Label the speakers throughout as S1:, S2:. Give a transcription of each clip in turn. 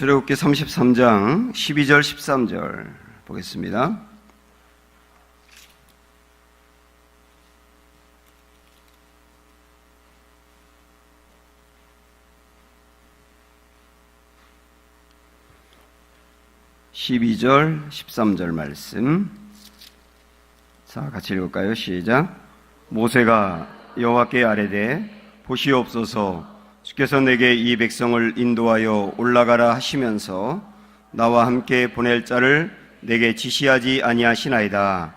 S1: 출애굽기 33장 12절 13절 보겠습니다. (12절) (13절) 말씀. 자, 같이 읽을까요? 시작. 모세가 여호와께 아뢰되 보시옵소서, 주께서 내게 이 백성을 인도하여 올라가라 하시면서 나와 함께 보낼 자를 내게 지시하지 아니하시나이다.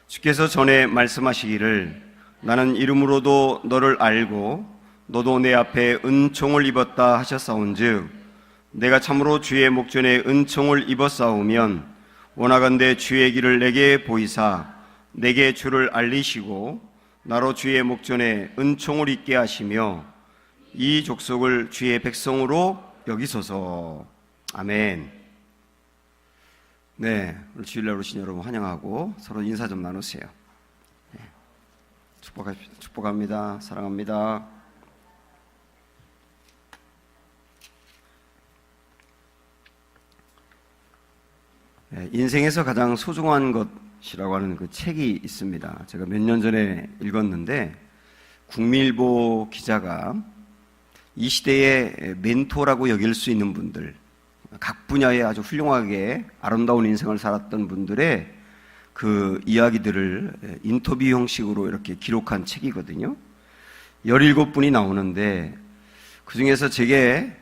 S1: 주께서 전에 말씀하시기를 나는 이름으로도 너를 알고 너도 내 앞에 은총을 입었다 하셨사온즉 내가 참으로 주의 목전에 은총을 입었사오면 원하건대 주의 길을 내게 보이사 내게 주를 알리시고 나로 주의 목전에 은총을 입게 하시며 이 족속을 주의 백성으로 여기소서. 아멘. 네, 오늘 주일날 오신 여러분 환영하고 서로 인사 좀 나누세요. 네, 축복합니다. 사랑합니다. 네, 인생에서 가장 소중한 것이라고 하는 그 책이 있습니다. 제가 몇 년 전에 읽었는데 국민일보 기자가 이 시대의 멘토라고 여길 수 있는 분들, 각 분야에 아주 훌륭하게 아름다운 인생을 살았던 분들의 그 이야기들을 인터뷰 형식으로 이렇게 기록한 책이거든요. 17분이 나오는데 그 중에서 제게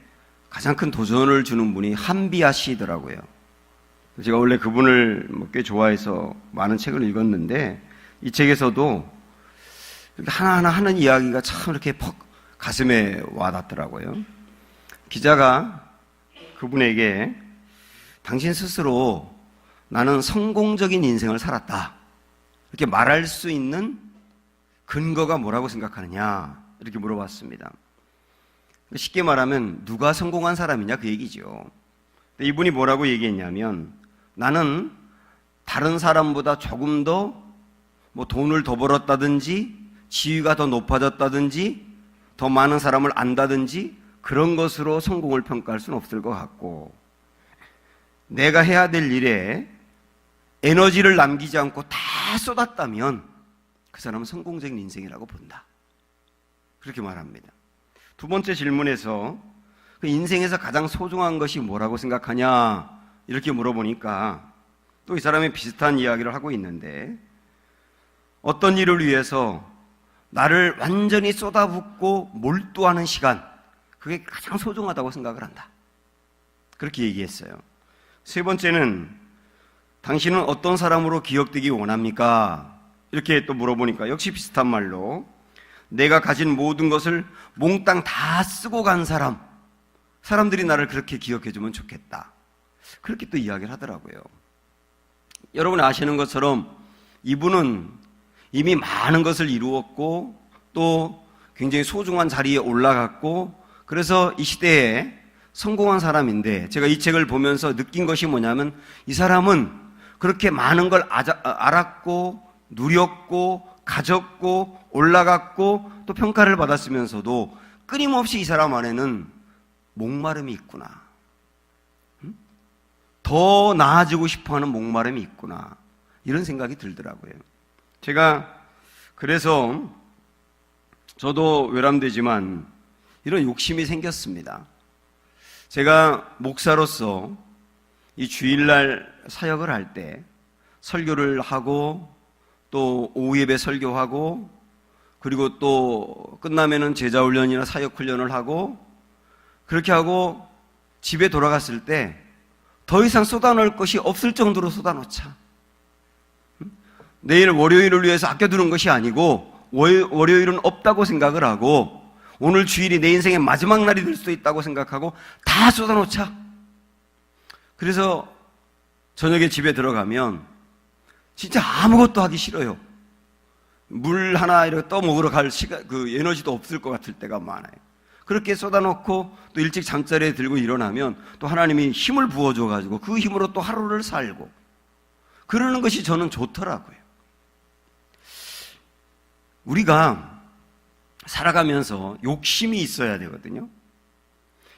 S1: 가장 큰 도전을 주는 분이 한비아 씨더라고요. 제가 원래 그분을 꽤 좋아해서 많은 책을 읽었는데 이 책에서도 하나하나 하는 이야기가 참 이렇게 퍽 가슴에 와닿더라고요. 기자가 그분에게 당신 스스로 나는 성공적인 인생을 살았다 이렇게 말할 수 있는 근거가 뭐라고 생각하느냐 이렇게 물어봤습니다. 쉽게 말하면 누가 성공한 사람이냐 그 얘기죠. 이분이 뭐라고 얘기했냐면 나는 다른 사람보다 조금 더 돈을 더 벌었다든지 지위가 더 높아졌다든지 더 많은 사람을 안다든지 그런 것으로 성공을 평가할 수는 없을 것 같고 내가 해야 될 일에 에너지를 남기지 않고 다 쏟았다면 그 사람은 성공적인 인생이라고 본다. 그렇게 말합니다. 두 번째 질문에서 그 인생에서 가장 소중한 것이 뭐라고 생각하냐 이렇게 물어보니까 또 이 사람이 비슷한 이야기를 하고 있는데 어떤 일을 위해서 나를 완전히 쏟아붓고 몰두하는 시간 그게 가장 소중하다고 생각을 한다. 그렇게 얘기했어요. 세 번째는 당신은 어떤 사람으로 기억되기 원합니까? 이렇게 또 물어보니까 역시 비슷한 말로 내가 가진 모든 것을 몽땅 다 쓰고 간 사람들이 나를 그렇게 기억해주면 좋겠다. 그렇게 또 이야기를 하더라고요. 여러분 아시는 것처럼 이분은 이미 많은 것을 이루었고 또 굉장히 소중한 자리에 올라갔고 그래서 이 시대에 성공한 사람인데 제가 이 책을 보면서 느낀 것이 뭐냐면 이 사람은 그렇게 많은 걸 알았고 누렸고 가졌고 올라갔고 또 평가를 받았으면서도 끊임없이 이 사람 안에는 목마름이 있구나. 더 나아지고 싶어하는 목마름이 있구나. 이런 생각이 들더라고요. 제가 그래서 저도 외람되지만 이런 욕심이 생겼습니다. 제가 목사로서 이 주일날 사역을 할 때 설교를 하고 또 오후 예배 설교하고 그리고 또 끝나면은 제자훈련이나 사역훈련을 하고 그렇게 하고 집에 돌아갔을 때 더 이상 쏟아놓을 것이 없을 정도로 쏟아놓자. 내일 월요일을 위해서 아껴두는 것이 아니고 월요일은 없다고 생각을 하고 오늘 주일이 내 인생의 마지막 날이 될 수도 있다고 생각하고 다 쏟아놓자. 그래서 저녁에 집에 들어가면 진짜 아무것도 하기 싫어요. 물 하나 이렇게 떠먹으러 갈 시간, 그 에너지도 없을 것 같을 때가 많아요. 그렇게 쏟아놓고 또 일찍 잠자리에 들고 일어나면 또 하나님이 힘을 부어줘가지고 그 힘으로 또 하루를 살고 그러는 것이 저는 좋더라고요. 우리가 살아가면서 욕심이 있어야 되거든요.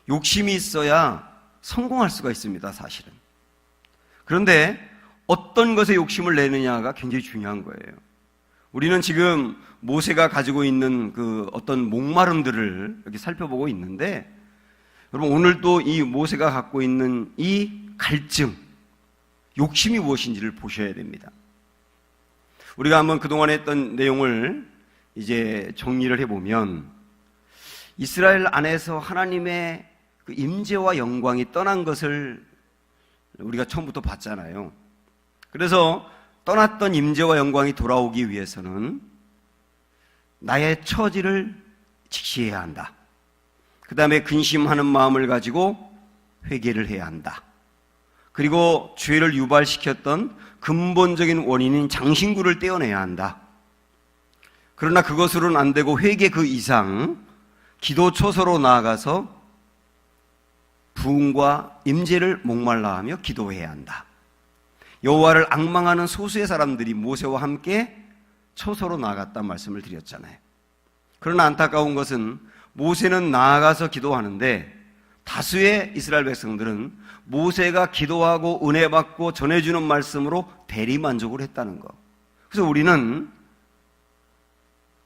S1: 욕심이 있어야 성공할 수가 있습니다, 사실은. 그런데 어떤 것에 욕심을 내느냐가 굉장히 중요한 거예요. 우리는 지금 모세가 가지고 있는 그 어떤 목마름들을 이렇게 살펴보고 있는데, 여러분 오늘도 이 모세가 갖고 있는 이 갈증, 욕심이 무엇인지를 보셔야 됩니다. 우리가 한번 그동안 했던 내용을 이제 정리를 해보면, 이스라엘 안에서 하나님의 그 임재와 영광이 떠난 것을 우리가 처음부터 봤잖아요. 그래서 떠났던 임재와 영광이 돌아오기 위해서는 나의 처지를 직시해야 한다. 그 다음에 근심하는 마음을 가지고 회개를 해야 한다. 그리고 죄를 유발시켰던 근본적인 원인인 장신구를 떼어내야 한다. 그러나 그것으로는 안 되고 회개 그 이상 기도 초소로 나아가서 부흥과 임재를 목말라하며 기도해야 한다. 여호와를 앙망하는 소수의 사람들이 모세와 함께 초소로 나아갔다는 말씀을 드렸잖아요. 그러나 안타까운 것은 모세는 나아가서 기도하는데 다수의 이스라엘 백성들은 모세가 기도하고 은혜 받고 전해주는 말씀으로 대리만족을 했다는 것. 그래서 우리는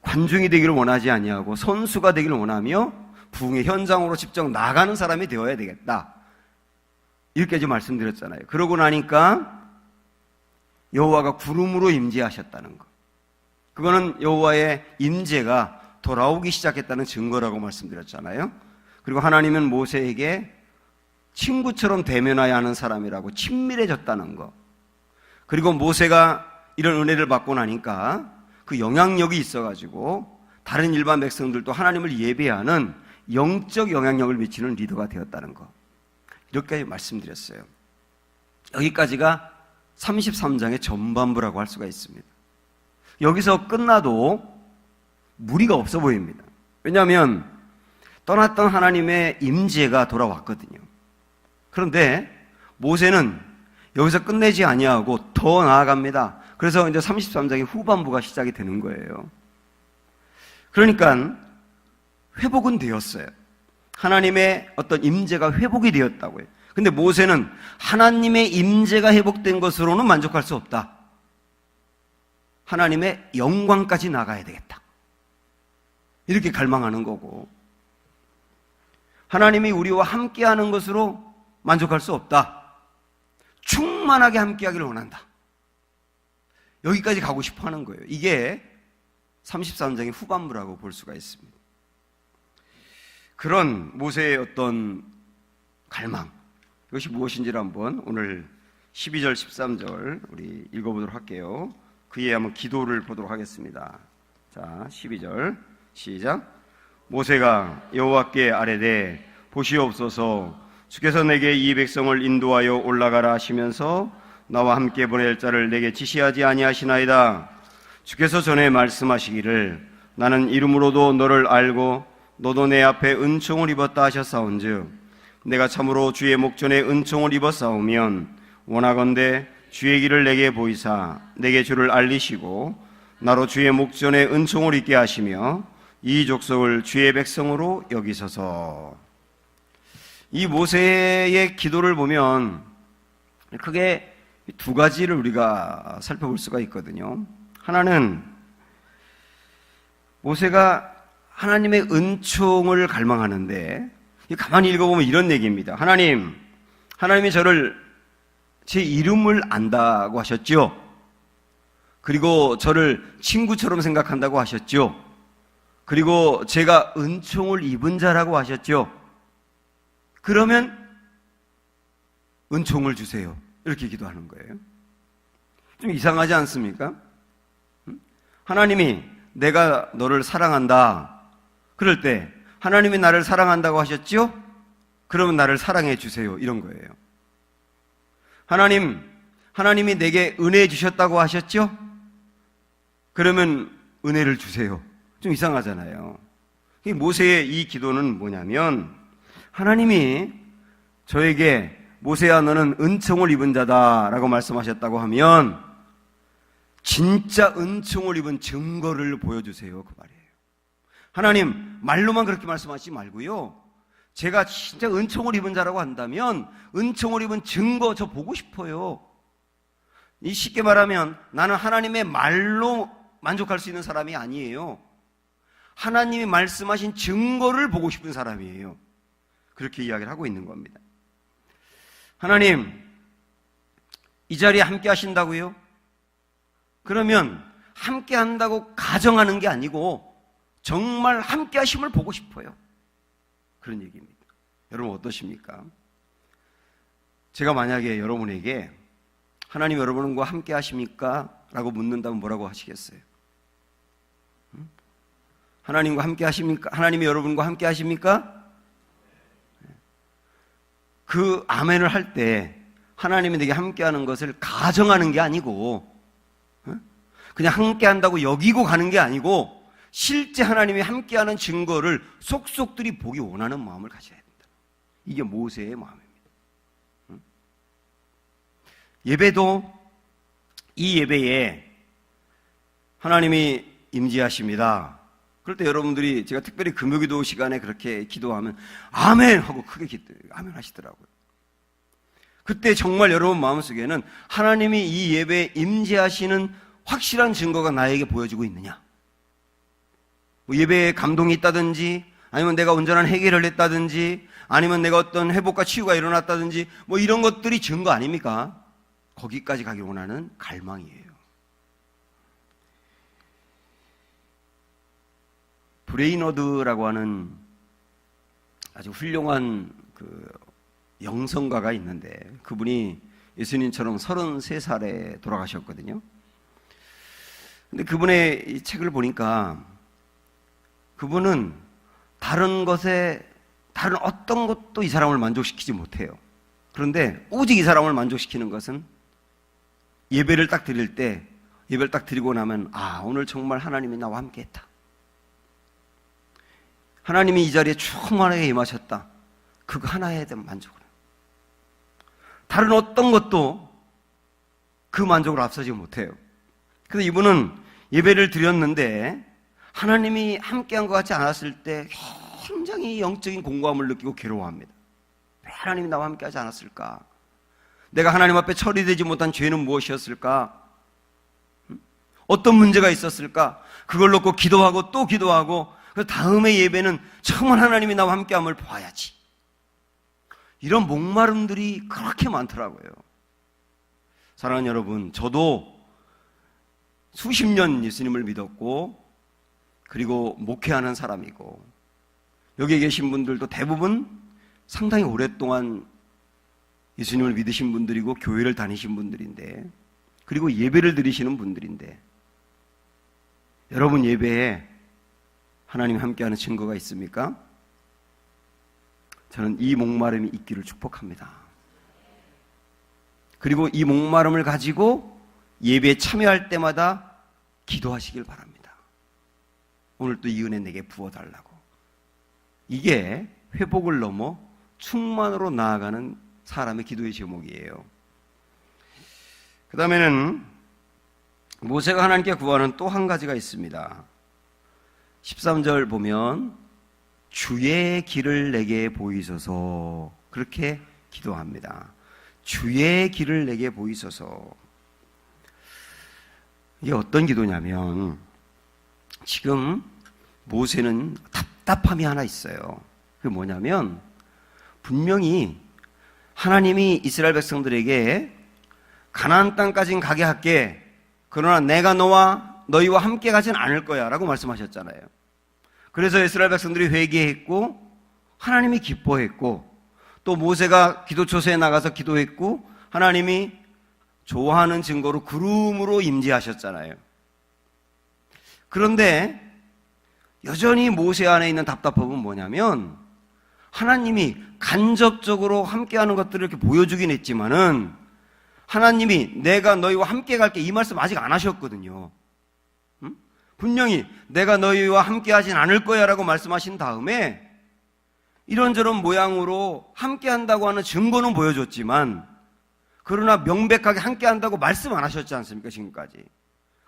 S1: 관중이 되기를 원하지 아니하고 선수가 되기를 원하며 부흥의 현장으로 직접 나가는 사람이 되어야 되겠다. 이렇게까지 말씀드렸잖아요. 그러고 나니까 여호와가 구름으로 임재하셨다는 것. 그거는 여호와의 임재가 돌아오기 시작했다는 증거라고 말씀드렸잖아요. 그리고 하나님은 모세에게 친구처럼 대면해야 하는 사람이라고 친밀해졌다는 것. 그리고 모세가 이런 은혜를 받고 나니까 그 영향력이 있어가지고 다른 일반 백성들도 하나님을 예배하는 영적 영향력을 미치는 리더가 되었다는 것. 이렇게 말씀드렸어요. 여기까지가 33장의 전반부라고 할 수가 있습니다. 여기서 끝나도 무리가 없어 보입니다. 왜냐하면 떠났던 하나님의 임재가 돌아왔거든요. 그런데 모세는 여기서 끝내지 아니하고 더 나아갑니다. 그래서 이제 33장의 후반부가 시작이 되는 거예요. 그러니까 회복은 되었어요. 하나님의 어떤 임재가 회복이 되었다고요. 근데 모세는 하나님의 임재가 회복된 것으로는 만족할 수 없다. 하나님의 영광까지 나가야 되겠다. 이렇게 갈망하는 거고, 하나님이 우리와 함께하는 것으로 만족할 수 없다. 충만하게 함께하기를 원한다. 여기까지 가고 싶어 하는 거예요. 이게 33장의 후반부라고 볼 수가 있습니다. 그런 모세의 어떤 갈망, 이것이 무엇인지를 한번 오늘 12절 13절 우리 읽어보도록 할게요. 그의 한번 기도를 보도록 하겠습니다. 자, 12절 시작. 모세가 여호와께 아뢰되 보시옵소서, 주께서 내게 이 백성을 인도하여 올라가라 하시면서 나와 함께 보낼 자를 내게 지시하지 아니하시나이다. 주께서 전에 말씀하시기를 나는 이름으로도 너를 알고 너도 내 앞에 은총을 입었다 하셨사온즉 내가 참으로 주의 목전에 은총을 입었사오면 원하건대 주의 길을 내게 보이사 내게 주를 알리시고 나로 주의 목전에 은총을 입게 하시며 이 족속을 주의 백성으로 여기소서. 이 모세의 기도를 보면 크게 두 가지를 우리가 살펴볼 수가 있거든요. 하나는 모세가 하나님의 은총을 갈망하는데, 가만히 읽어보면 이런 얘기입니다. 하나님이 저를 제 이름을 안다고 하셨죠. 그리고 저를 친구처럼 생각한다고 하셨죠. 그리고 제가 은총을 입은 자라고 하셨죠. 그러면 은총을 주세요. 이렇게 기도하는 거예요. 좀 이상하지 않습니까? 하나님이 내가 너를 사랑한다. 그럴 때 하나님이 나를 사랑한다고 하셨죠? 그러면 나를 사랑해 주세요. 이런 거예요. 하나님이 내게 은혜 주셨다고 하셨죠? 그러면 은혜를 주세요. 좀 이상하잖아요. 모세의 이 기도는 뭐냐면, 하나님이 저에게 모세야 너는 은총을 입은 자다라고 말씀하셨다고 하면 진짜 은총을 입은 증거를 보여주세요, 그 말이에요. 하나님 말로만 그렇게 말씀하시지 말고요, 제가 진짜 은총을 입은 자라고 한다면 은총을 입은 증거 저 보고 싶어요. 이 쉽게 말하면 나는 하나님의 말로 만족할 수 있는 사람이 아니에요. 하나님이 말씀하신 증거를 보고 싶은 사람이에요. 그렇게 이야기를 하고 있는 겁니다. 하나님, 이 자리에 함께 하신다고요? 그러면 함께 한다고 가정하는 게 아니고 정말 함께 하심을 보고 싶어요. 그런 얘기입니다. 여러분 어떠십니까? 제가 만약에 여러분에게 하나님 여러분과 함께 하십니까? 라고 묻는다면 뭐라고 하시겠어요? 하나님과 함께 하십니까? 하나님이 여러분과 함께 하십니까? 그 아멘을 할 때 하나님이 내게 함께 하는 것을 가정하는 게 아니고 그냥 함께 한다고 여기고 가는 게 아니고 실제 하나님이 함께하는 증거를 속속들이 보기 원하는 마음을 가져야 된다. 이게 모세의 마음입니다. 예배도 이 예배에 하나님이 임재하십니다. 그럴 때 여러분들이 제가 특별히 금요기도 시간에 그렇게 기도하면 아멘 하고 크게 아멘 하시더라고요. 그때 정말 여러분 마음속에는 하나님이 이 예배에 임재하시는 확실한 증거가 나에게 보여지고 있느냐? 뭐 예배에 감동이 있다든지 아니면 내가 온전한 해결을 했다든지 아니면 내가 어떤 회복과 치유가 일어났다든지 뭐 이런 것들이 증거 아닙니까? 거기까지 가길 원하는 갈망이에요. 브레이너드라고 하는 아주 훌륭한 그 영성가가 있는데 그분이 예수님처럼 33살에 돌아가셨거든요. 근데 그분의 이 책을 보니까 그분은 다른 어떤 것도 이 사람을 만족시키지 못해요. 그런데 오직 이 사람을 만족시키는 것은 예배를 딱 드릴 때 예배를 딱 드리고 나면 오늘 정말 하나님이 나와 함께 했다. 하나님이 이 자리에 충만하게 임하셨다. 그거 하나에 대한 만족을 해요. 다른 어떤 것도 그 만족을 앞서지 못해요. 그래서 이분은 예배를 드렸는데 하나님이 함께한 것 같지 않았을 때 굉장히 영적인 공고함을 느끼고 괴로워합니다. 왜 하나님이 나와 함께하지 않았을까? 내가 하나님 앞에 처리되지 못한 죄는 무엇이었을까? 어떤 문제가 있었을까? 그걸 놓고 기도하고 또 기도하고 그 다음에 예배는 정말 하나님이 나와 함께함을 봐야지. 이런 목마름들이 그렇게 많더라고요. 사랑하는 여러분, 저도 수십 년 예수님을 믿었고 그리고 목회하는 사람이고 여기에 계신 분들도 대부분 상당히 오랫동안 예수님을 믿으신 분들이고 교회를 다니신 분들인데 그리고 예배를 드리시는 분들인데 여러분 예배에 하나님 함께하는 증거가 있습니까? 저는 이 목마름이 있기를 축복합니다. 그리고 이 목마름을 가지고 예배에 참여할 때마다 기도하시길 바랍니다. 오늘 또 이 은혜 내게 부어달라고. 이게 회복을 넘어 충만으로 나아가는 사람의 기도의 제목이에요. 그 다음에는 모세가 하나님께 구하는 또 한 가지가 있습니다. 13절 보면 주의 길을 내게 보이소서 그렇게 기도합니다. 주의 길을 내게 보이소서. 이게 어떤 기도냐면 지금 모세는 답답함이 하나 있어요. 그게 뭐냐면 분명히 하나님이 이스라엘 백성들에게 가나안 땅까지는 가게 할게. 그러나 내가 너희와 함께 가진 않을 거야 라고 말씀하셨잖아요. 그래서 이스라엘 백성들이 회개했고 하나님이 기뻐했고 또 모세가 기도초소에 나가서 기도했고 하나님이 좋아하는 증거로 구름으로 임재하셨잖아요. 그런데 여전히 모세 안에 있는 답답함은 뭐냐면 하나님이 간접적으로 함께하는 것들을 이렇게 보여주긴 했지만은 하나님이 내가 너희와 함께 갈게 이 말씀 아직 안 하셨거든요. 분명히 내가 너희와 함께 하진 않을 거야 라고 말씀하신 다음에 이런저런 모양으로 함께 한다고 하는 증거는 보여줬지만 그러나 명백하게 함께 한다고 말씀 안 하셨지 않습니까 지금까지.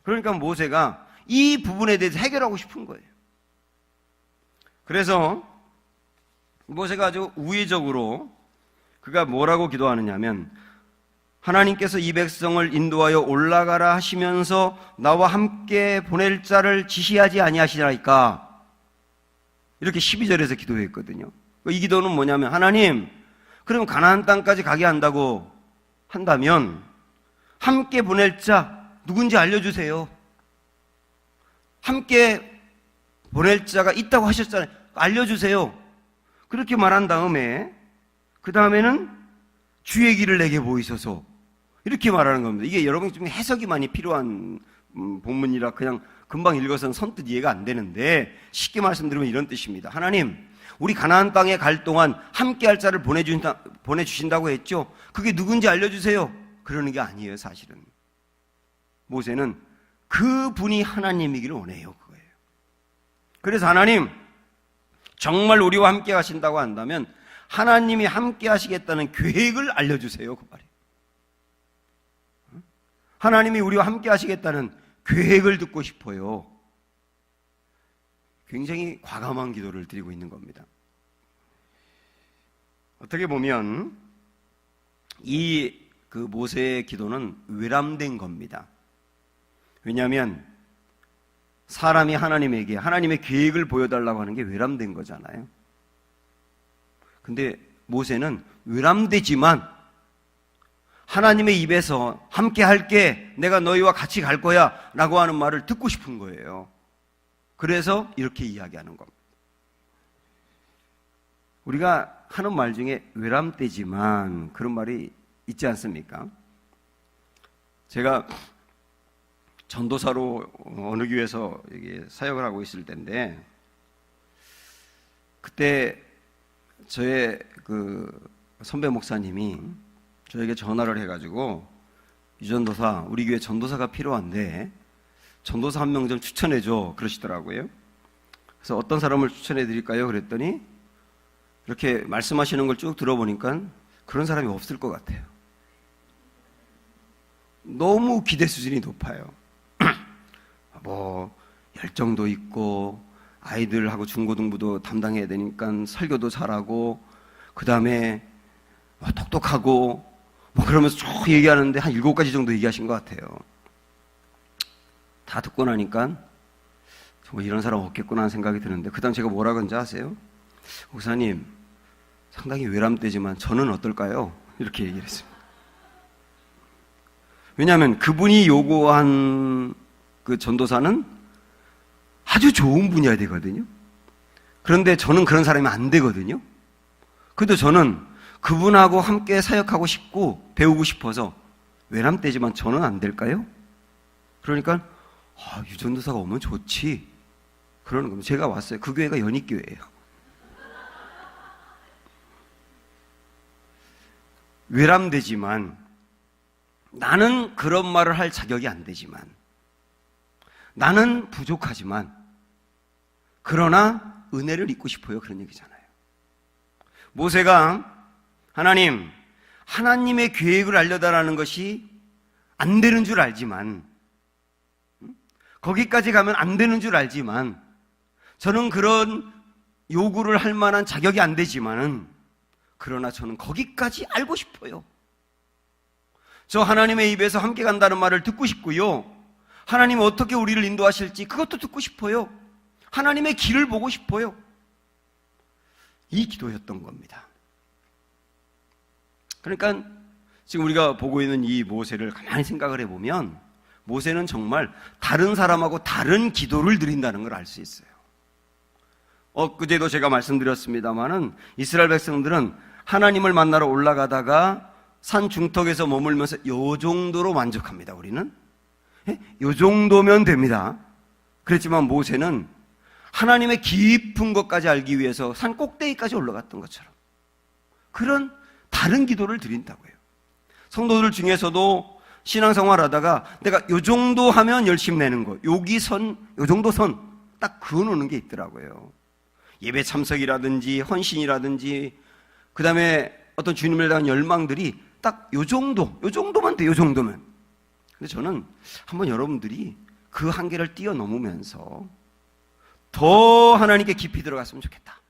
S1: 그러니까 모세가 이 부분에 대해서 해결하고 싶은 거예요. 그래서 모세가 아주 우회적으로 그가 뭐라고 기도하느냐면 하나님께서 이 백성을 인도하여 올라가라 하시면서 나와 함께 보낼 자를 지시하지 아니하시나이까, 이렇게 12절에서 기도했거든요. 이 기도는 뭐냐면, 하나님, 그럼 가나안 땅까지 가게 한다면 함께 보낼 자 누군지 알려주세요. 함께 보낼 자가 있다고 하셨잖아요. 알려주세요. 그렇게 말한 다음에 그 다음에는 주의 길을 내게 보이소서, 이렇게 말하는 겁니다. 이게 여러분 좀 해석이 많이 필요한 본문이라 그냥 금방 읽어서는 선뜻 이해가 안 되는데, 쉽게 말씀드리면 이런 뜻입니다. 하나님, 우리 가나안 땅에 갈 동안 함께할 자를 보내주신다고 했죠. 그게 누군지 알려주세요. 그러는 게 아니에요. 사실은 모세는 그분이 하나님이기를 원해요. 그거예요. 그래서 하나님, 정말 우리와 함께 하신다고 한다면 하나님이 함께 하시겠다는 계획을 알려주세요. 그 말이에요. 하나님이 우리와 함께 하시겠다는 계획을 듣고 싶어요. 굉장히 과감한 기도를 드리고 있는 겁니다. 어떻게 보면 그 모세의 기도는 외람된 겁니다. 왜냐하면 사람이 하나님에게 하나님의 계획을 보여달라고 하는 게 외람된 거잖아요. 근데 모세는 외람되지만 하나님의 입에서 함께 할게, 내가 너희와 같이 갈 거야 라고 하는 말을 듣고 싶은 거예요. 그래서 이렇게 이야기하는 겁니다. 우리가 하는 말 중에 외람되지만 그런 말이 있지 않습니까? 제가 전도사로 어느 교회에서 사역을 하고 있을 때인데, 그때 저의 그 선배 목사님이 저에게 전화를 해가지고, 유전도사, 우리 교회 전도사가 필요한데 전도사 한 명 좀 추천해줘 그러시더라고요. 그래서 어떤 사람을 추천해 드릴까요? 그랬더니 이렇게 말씀하시는 걸 쭉 들어보니까 그런 사람이 없을 것 같아요. 너무 기대 수준이 높아요. 뭐 열정도 있고 아이들하고 중고등부도 담당해야 되니까 설교도 잘하고, 그 다음에 똑똑하고 그러면서 쭉 얘기하는데 한 7가지 정도 얘기하신 것 같아요. 다 듣고 나니까 정말 이런 사람 없겠구나 하는 생각이 드는데, 그 다음 제가 뭐라 그런지 아세요? 목사님, 상당히 외람되지만 저는 어떨까요? 이렇게 얘기를 했습니다. 왜냐하면 그분이 요구한 그 전도사는 아주 좋은 분이어야 되거든요. 그런데 저는 그런 사람이 안 되거든요. 그래도 저는 그분하고 함께 사역하고 싶고 배우고 싶어서 외람되지만 저는 안 될까요? 그러니까 유전도사가 오면 좋지 그러는 겁니다. 제가 왔어요. 그 교회가 연익교회예요. 외람되지만, 나는 그런 말을 할 자격이 안 되지만, 나는 부족하지만, 그러나 은혜를 입고 싶어요. 그런 얘기잖아요. 모세가 하나님의 계획을 알려달라는 것이 안 되는 줄 알지만, 거기까지 가면 안 되는 줄 알지만, 저는 그런 요구를 할 만한 자격이 안 되지만은, 그러나 저는 거기까지 알고 싶어요. 저 하나님의 입에서 함께 간다는 말을 듣고 싶고요. 하나님 어떻게 우리를 인도하실지 그것도 듣고 싶어요. 하나님의 길을 보고 싶어요. 이 기도였던 겁니다. 그러니까 지금 우리가 보고 있는 이 모세를 가만히 생각을 해보면, 모세는 정말 다른 사람하고 다른 기도를 드린다는 걸 알 수 있어요. 엊그제도 제가 말씀드렸습니다마는 이스라엘 백성들은 하나님을 만나러 올라가다가 산 중턱에서 머물면서 요 정도로 만족합니다. 우리는 요 정도면 됩니다. 그랬지만 모세는 하나님의 깊은 것까지 알기 위해서 산 꼭대기까지 올라갔던 것처럼 그런 다른 기도를 드린다고요. 성도들 중에서도 신앙생활 하다가 내가 요 정도 하면 열심 내는 거, 여기 선, 요 정도 선 딱 그어놓는 게 있더라고요. 예배 참석이라든지 헌신이라든지 그 다음에 어떤 주님을 대한 열망들이 딱 요 정도만 돼, 요 정도면. 근데 저는 한번 여러분들이 그 한계를 뛰어넘으면서 더 하나님께 깊이 들어갔으면 좋겠다.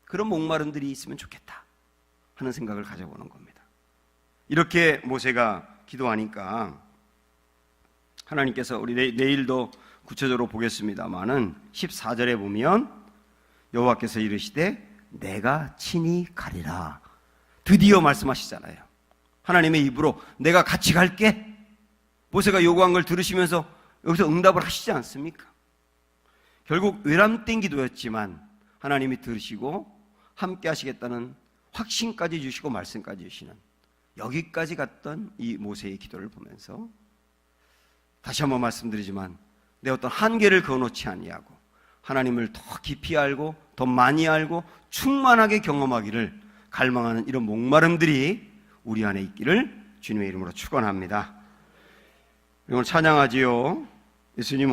S1: 그런 목마름들이 있으면 좋겠다 하는 생각을 가져보는 겁니다. 이렇게 모세가 기도하니까 하나님께서 우리 내일도 구체적으로 보겠습니다마는 14절에 보면 여호와께서 이르시되 내가 친히 가리라. 드디어 말씀하시잖아요. 하나님의 입으로 내가 같이 갈게. 모세가 요구한 걸 들으시면서 여기서 응답을 하시지 않습니까? 결국 외람된 기도였지만 하나님이 들으시고 함께 하시겠다는 확신까지 주시고 말씀까지 주시는, 여기까지 갔던 이 모세의 기도를 보면서 다시 한번 말씀드리지만 내 어떤 한계를 그어놓지 아니하고 하나님을 더 깊이 알고 더 많이 알고 충만하게 경험하기를 갈망하는 이런 목마름들이 우리 안에 있기를 주님의 이름으로 축원합니다. 오늘 찬양하지요. 예수님